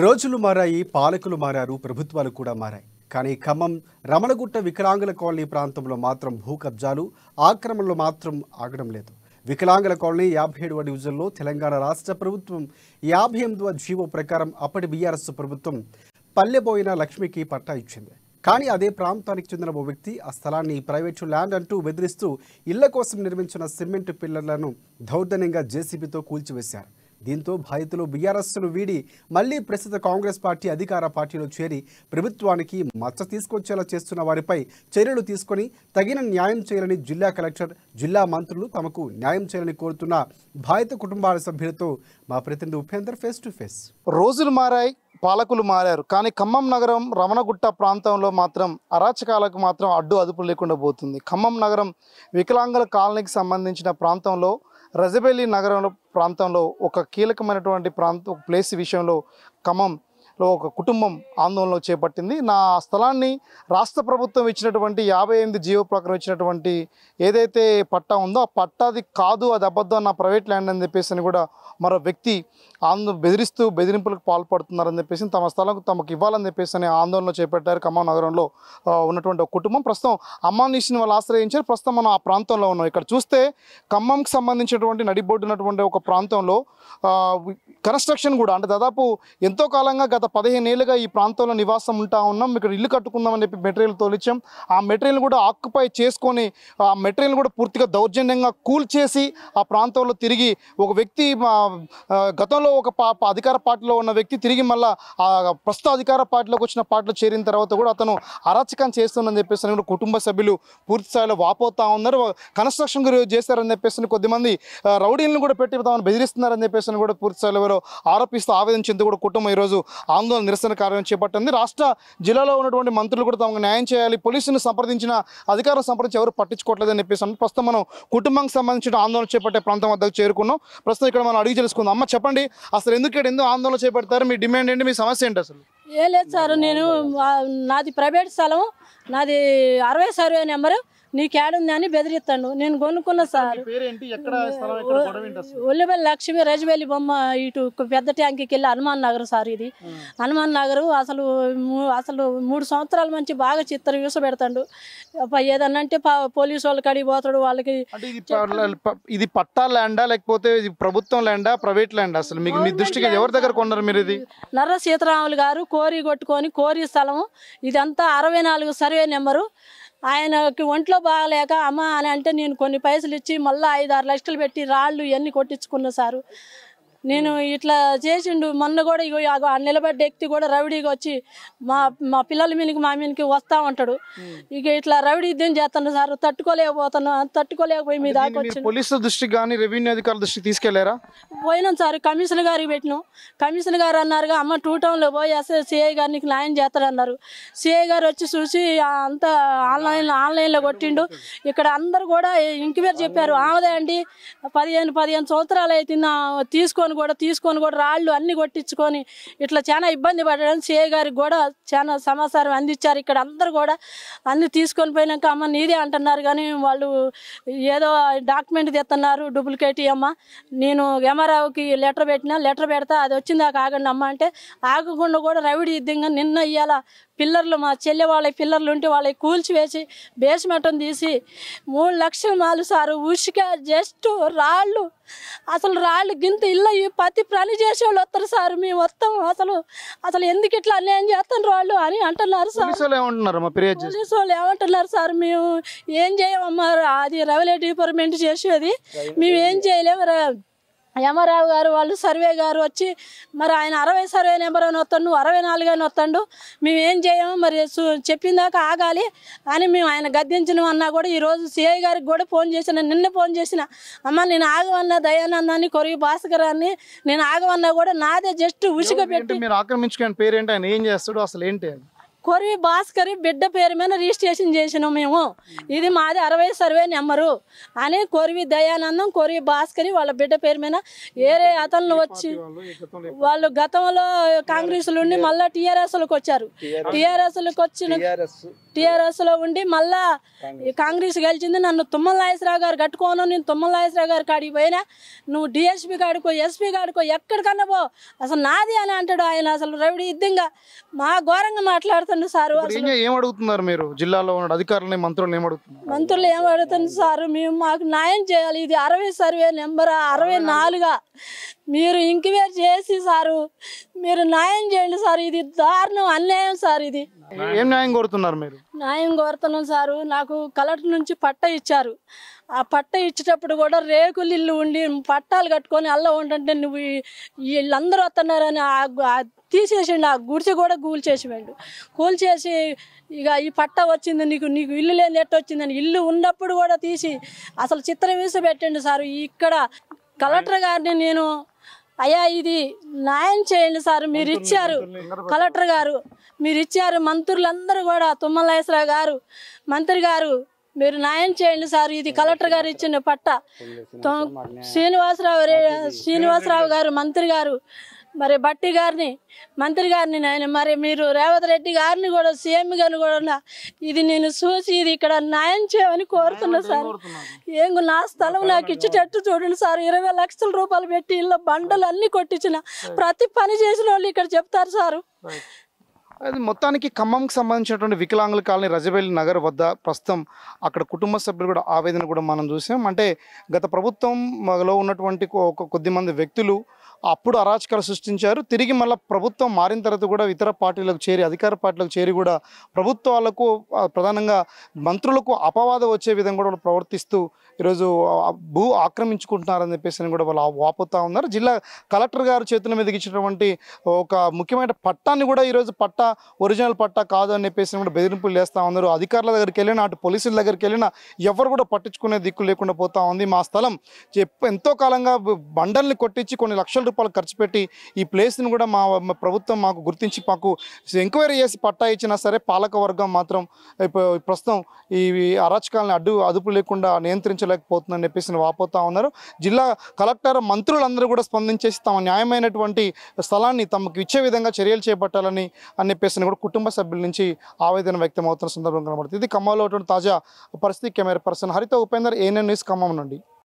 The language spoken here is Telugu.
రోజులు మారాయి, పాలకులు మారారు, ప్రభుత్వాలు కూడా మారాయి. కానీ ఖమ్మం రమణగుట్ట వికలాంగుల కాలనీ ప్రాంతంలో మాత్రం భూ కబ్జాలు, ఆక్రమణలు మాత్రం ఆగడం లేదు. వికలాంగుల కాలనీ 57వ డివిజన్లో తెలంగాణ రాష్ట్ర ప్రభుత్వం 58వ జీవో ప్రకారం అప్పటి బీఆర్ఎస్ ప్రభుత్వం పల్లెబోయిన లక్ష్మికి పట్టా ఇచ్చింది. కానీ అదే ప్రాంతానికి చెందిన ఓ వ్యక్తి ఆ స్థలాన్ని ప్రైవేటు ల్యాండ్ అంటూ బెదిరిస్తూ ఇళ్ల కోసం నిర్మించిన సిమెంట్ పిల్లర్లను దౌర్జన్యంగా జేసీబీతో కూల్చివేశారు. దీంతో బాధితులు బీఆర్ఎస్ను వీడి మళ్లీ ప్రస్తుత కాంగ్రెస్ పార్టీ అధికార పార్టీలో చేరి ప్రభుత్వానికి మచ్చ తీసుకొచ్చేలా చేస్తున్న వారిపై చర్యలు తీసుకొని తగిన న్యాయం చేయాలని జిల్లా కలెక్టర్, జిల్లా మంత్రులు తమకు న్యాయం చేయాలని కోరుతున్న బాధిత కుటుంబాల సభ్యులతో మా ప్రతినిధి ఉపేందర్ ఫేస్ టు ఫేస్. రోజులు మారాయి, పాలకులు మారారు. కానీ ఖమ్మం నగరం రమణగుట్ట ప్రాంతంలో మాత్రం అరాచకాలకు మాత్రం అడ్డు అదుపు లేకుండా పోతుంది. ఖమ్మం నగరం వికలాంగుల కాలనీకి సంబంధించిన ప్రాంతంలో రజబెల్లి నగరంలో ప్రాంతంలో ఒక కీలకమైనటువంటి ఒక ప్లేస్ విషయంలో ఖమ్మంలో ఒక కుటుంబం ఆందోళన చేపట్టింది. నా స్థలాన్ని రాష్ట్ర ప్రభుత్వం ఇచ్చినటువంటి 58 జీవో ప్రకారం ఇచ్చినటువంటి ఏదైతే పట్టా ఉందో ఆ పట్టాది కాదు, అది అబద్ధం, నా ప్రైవేట్ ల్యాండ్ అని చెప్పేసి కూడా మరో వ్యక్తి బెదిరింపులకు పాల్పడుతున్నారని చెప్పేసి తమ స్థలం తమకు ఇవ్వాలని చెప్పేసి ఆందోళన చేపట్టారు. ఖమ్మం నగరంలో ఉన్నటువంటి ఒక కుటుంబం ప్రస్తుతం అమ్మానీషిని వాళ్ళు ఆశ్రయించారు. ప్రస్తుతం మనం ఆ ప్రాంతంలో ఉన్నాం. ఇక్కడ చూస్తే ఖమ్మంకి సంబంధించినటువంటి నడిబొడ్డు ఉన్నటువంటి ఒక ప్రాంతంలో కన్స్ట్రక్షన్ కూడా అంటే దాదాపు ఎంతో కాలంగా గత 15 ఏళ్ళుగా ఈ ప్రాంతంలో నివాసం ఉంటా ఉన్నాం. ఇక్కడ ఇల్లు కట్టుకుందామని చెప్పి మెటీరియల్ తోలిచ్చాం. ఆ మెటీరియల్ కూడా ఆక్యుపై చేసుకొని ఆ మెటీరియల్ కూడా పూర్తిగా దౌర్జన్యంగా కూల్చేసి ఆ ప్రాంతంలో తిరిగి ఒక వ్యక్తి గతంలో ఒక అధికార పార్టీలో ఉన్న వ్యక్తి తిరిగి మళ్ళీ ప్రస్తుత అధికార పార్టీలోకి వచ్చిన పార్టీలో చేరిన తర్వాత కూడా అతను అరాచకం చేస్తుందని చెప్పేసి కూడా కుటుంబ సభ్యులు పూర్తి స్థాయిలో వాపోతా ఉన్నారు. కన్స్ట్రక్షన్ చేశారని చెప్పేసి కొద్దిమంది రౌడీలను కూడా పెట్టి తమను బెదిరిస్తున్నారని చెప్పేసి కూడా పూర్తి స్థాయిలో ఆరోపిస్తూ ఆవేదన చెంది కూడా కుటుంబం ఈరోజు ఆందోళన నిరసన కార్యం చేపట్టింది. రాష్ట్ర జిల్లాలో ఉన్నటువంటి మంత్రులు కూడా తమకు న్యాయం చేయాలి, పోలీసులను సంప్రదించిన అధికారులను సంప్రదించి ఎవరు పట్టించుకోవట్లేదని చెప్పేసి ప్రస్తుతం మనం కుటుంబానికి సంబంధించిన ఆందోళన చేపట్టే ప్రాంతం వద్దకు చేరుకున్నాం. ప్రస్తుతం ఇక్కడ మనం అడిగి తెలుసుకుందాం. అమ్మ చెప్పండి, అసలు ఎందుకు ఆందోళన చేపడతారు? మీ డిమాండ్ ఏంటి? మీ సమస్య ఏంటి? అసలు ఏ లేదు సార్, నాది ప్రైవేట్ స్థలం, నాది 60 సర్వే నెంబరు, నీకు ఏడుంది అని బెదిరిస్తాడు. నేను కొనుక్కున్నా సార్. ఒల్లిబెల్లి లక్ష్మి, రజబెల్లి బొమ్మ, ఇటు పెద్ద ట్యాంక్కి వెళ్ళి హనుమాన్ నగర్ సార్. ఇది హనుమాన్ నగర్. అసలు 3 సంవత్సరాల నుంచి బాగా చిత్ర యూస పెడతాడు. ఏదన్నా అంటే పోలీసు వాళ్ళకి అడిగి పోతాడు. వాళ్ళకి ఇది పట్టా ల్యాండా లేకపోతే ఇది ప్రభుత్వం ల్యాండా, ప్రైవేట్ ల్యాండా? అసలు మీకు మీ దృష్టికి ఎవరి దగ్గర కొన్నారు మీరు? ఇది నర్ర సీతారాములు గారు కోరి కొట్టుకొని కోరి స్థలం. ఇదంతా 64 సర్వే నెంబరు. ఆయనకి ఒంట్లో బాగలేక అమ్మ అని అంటే నేను కొన్ని పైసలు ఇచ్చి మళ్ళీ 5-6 లక్షలు పెట్టి రాళ్ళు ఇవన్నీ కొట్టించుకున్నా సారు. నేను ఇట్లా చేసిండు. మొన్న కూడా ఇగో ఆ నిలబడ్డ వ్యక్తి కూడా రౌడీగా వచ్చి మా పిల్లల మీదకి మా మీదకి వస్తా ఉంటాడు. ఇక ఇట్లా రౌడీ యుద్ధం చేస్తాను సార్. తట్టుకోలేకపోయి మీ దాకా వచ్చి పోలీసుల దృష్టికి కానీ రెవెన్యూ అధికారుల దృష్టికి తీసుకెళ్లారా? పోయినాం సార్. కమిషనర్ గారికి పెట్టినాం. కమిషనర్ గారు అన్నారుగా అమ్మ 2 టౌన్లో పోయి సిఐ గారు నీకు న్యాయం చేస్తారన్నారు. సిఐ గారు వచ్చి చూసి అంతా ఆన్లైన్లో కొట్టిండు. ఇక్కడ అందరు కూడా ఇంక్వైరీ చెప్పారు. ఆమెదే అండి 15 సంవత్సరాలు అయితే తీసుకొని కూడా రాళ్ళు అన్ని కొట్టించుకొని ఇట్లా చాలా ఇబ్బంది పడడం. సిఐ గారికి కూడా చాలా సమాచారం అందించారు. ఇక్కడ అందరు కూడా అన్ని తీసుకొని పోయినాక అమ్మ నీదే అంటున్నారు. కానీ వాళ్ళు ఏదో డాక్యుమెంట్ తెస్తున్నారు డూప్లికేట్. అమ్మ నేను ఎమరావుకి లెటర్ పెడతా, అది వచ్చిందాక ఆగండి అమ్మ అంటే ఆగకుండా కూడా రవిడి యుద్ధంగా నిన్న ఇయ్యాల పిల్లర్లు మా చెల్లె వాళ్ళ పిల్లర్లు ఉంటే వాళ్ళకి కూల్చివేసి బేస్మెంటం తీసి 3 లక్షలు మాలు సారు. ఉసుక జస్ట్ రాళ్ళు, అసలు రాళ్ళు గింత ఇళ్ళ ప్రతి పని చేసేవాళ్ళు వస్తారు సార్. మేము వస్తాం. అసలు ఎందుకు ఇట్లా అన్యాయం చేస్తాను వాళ్ళు అని అంటున్నారు సార్. పోలీసు వాళ్ళు ఏమంటున్నారు సార్, మేము ఏం చేయమమ్మా, అది రెవెన్యూ డిపార్ట్మెంట్ చేసేది, మేము ఏం చేయలేము. యమరావు గారు వాళ్ళు సర్వే గారు వచ్చి మరి ఆయన 60 సర్వే నెంబర్ అని వస్తాడు, 64 అని వస్తాడు, మేము ఏం చేయము మరి చెప్పిన దాకా ఆగాలి అని మేము ఆయన గద్దించిన అన్నా కూడా ఈరోజు సిఐ గారికి కూడా నిన్న ఫోన్ చేసిన అమ్మ నేను ఆగమన్నా దయానందాన్ని కొరివి భాస్కరాన్ని నేను ఆగమన్నా కూడా నాదే జస్ట్ ఉసుక పెట్టి. మీరు ఆక్రమించుకునే పేరేంటి? ఆయన ఏం చేస్తాడు? అసలు ఏంటి? కొరివి భాస్కరి బిడ్డ పేరు మీద రిజిస్ట్రేషన్ చేసినాం మేము, ఇది మాది 60 సర్వే నెంబరు అని కొరివి దయానందం కొరివి భాస్కరి వాళ్ళ బిడ్డ పేరు మీద వేరే అతను వచ్చి వాళ్ళు గతంలో కాంగ్రెస్లో ఉండి మళ్ళీ టీఆర్ఎస్లోకి వచ్చారు. టీఆర్ఎస్లో ఉండి మళ్ళా కాంగ్రెస్ గెలిచింది. నన్ను తుమ్మల నాగేశ్వరరావు గారు కట్టుకోను, నేను తుమ్మల నాగేశ్వరరావు గారి కాడికి పోయినా, నువ్వు డిఎస్పీ కాడుకో ఎస్పీ కాడుకో ఎక్కడికన్నా పో, అసలు నాది అని అంటాడు ఆయన. అసలు రవిడి యుద్ధంగా మా ఘోరంగా మాట్లాడుతుండు సారు. ఏమడుగుతున్నారు మీరు జిల్లాలో ఉన్న అధికారులని మంత్రులు ఏమడుగుతున్నారు? మంత్రులు ఏమడుగుతుంది సారు, మేము మాకు న్యాయం చేయాలి, ఇది 60 సర్వే నెంబర్ 64 మీరు ఇంక్వైరీ చేసి సారు మీరు న్యాయం చేయండి సార్, ఇది దారుణం అన్యాయం సార్. ఇది ఏం న్యాయం కోరుతున్నారు మీరు? న్యాయం కోరుతున్నాం సారు. నాకు కలెక్టర్ నుంచి పట్ట ఇచ్చారు. ఆ పట్ట ఇచ్చేటప్పుడు కూడా రేకులు ఇల్లు ఉండి పట్టాలు కట్టుకొని అల్ల ఉంటుంటే నువ్వు వీళ్ళందరూ వస్తున్నారని తీసేసిండు. ఆ గుడిసె కూడా కూల్చేసి ఇక ఈ పట్ట వచ్చింది నీకు ఇల్లు లేని ఎట్ట వచ్చిందని ఇల్లు ఉన్నప్పుడు కూడా తీసి అసలు చిత్రం వేసి పెట్టండి సార్. ఇక్కడ కలెక్టర్ గారిని నేను అయ్యా ఇది న్యాయం చేయండి సార్, మీరు ఇచ్చారు కలెక్టర్ గారు, మీరు ఇచ్చారు మంత్రులందరూ కూడా తుమ్మల నాగేశ్వరరావు గారు మంత్రి గారు మీరు న్యాయం చేయండి సార్, ఇది కలెక్టర్ గారు ఇచ్చిన పట్ట. శ్రీనివాసరావు గారు మంత్రి గారు, మరి బట్టి గారిని మంత్రి గారిని నేను మరి మీరు రేవంత్ రెడ్డి గారిని కూడా సీఎం గారిని కూడా ఇది నేను చూసి ఇది ఇక్కడ న్యాయం చేయమని కోరుతున్నా సార్. నా స్థలం నాకు ఇచ్చేటట్టు చూడండి సార్. 20 లక్షల రూపాయలు పెట్టి ఇళ్ళ బండలు అన్ని కొట్టించిన ప్రతి పని చేసిన వాళ్ళు ఇక్కడ చెప్తారు సారు. అది మొత్తానికి ఖమ్మంకి సంబంధించినటువంటి వికలాంగుల కాలనీ రజబెల్లి నగర్ వద్ద ప్రస్తుతం అక్కడ కుటుంబ సభ్యులు కూడా ఆవేదన కూడా మనం చూసాం. అంటే గత ప్రభుత్వంలో ఉన్నటువంటి కొద్దిమంది వ్యక్తులు అప్పుడు అరాచకాలు సృష్టించారు. తిరిగి మళ్ళీ ప్రభుత్వం మారిన తర్వాత కూడా ఇతర పార్టీలకు చేరి అధికార పార్టీలకు చేరి కూడా ప్రభుత్వాలకు ప్రధానంగా మంత్రులకు అపవాదం వచ్చే విధంగా కూడా ప్రవర్తిస్తూ ఈరోజు భూ ఆక్రమించుకుంటున్నారని చెప్పేసి కూడా వాళ్ళు వాపోతూ ఉన్నారు. జిల్లా కలెక్టర్ గారు చేతుల మీదకి ఇచ్చినటువంటి ఒక ముఖ్యమైన పట్టాన్ని కూడా ఈరోజు పట్టా ఒరిజినల్ పట్టా కాదు అని చెప్పేసి కూడా బెదిరింపులు చేస్తూ ఉన్నారు. అధికారుల దగ్గరికి వెళ్ళినా అటు పోలీసుల దగ్గరికి వెళ్ళినా ఎవరు కూడా పట్టించుకునే దిక్కు లేకుండా పోతా ఉంది. మా స్థలం ఎంతో కాలంగా బండల్ని కొట్టించి కొన్ని లక్షల రూపాయలు ఖర్చు పెట్టి ఈ ప్లేస్ని కూడా మా ప్రభుత్వం మాకు గుర్తించి మాకు ఎంక్వైరీ చేసి పట్టా ఇచ్చినా సరే పాలక వర్గం మాత్రం ప్రస్తుతం ఈ అరాచకాలను అదుపు లేకుండా నియంత్రించలేకపోతుందని చెప్పేసి వాపోతా ఉన్నారు. జిల్లా కలెక్టర్ మంత్రులందరూ కూడా స్పందించేసి తమ న్యాయమైనటువంటి స్థలాన్ని తమకు ఇచ్చే విధంగా చర్యలు చేపట్టాలని అని చెప్పేసి కూడా కుటుంబ సభ్యుల నుంచి ఆవేదన వ్యక్తం అవుతున్న సందర్భం కనబడుతుంది. ఇది ఖమ్మంలో తాజా పరిస్థితి. కెమెరా పర్సన్ హరిత ఉపేందర్, ANN న్యూస్ ఖమ్మం నుండి.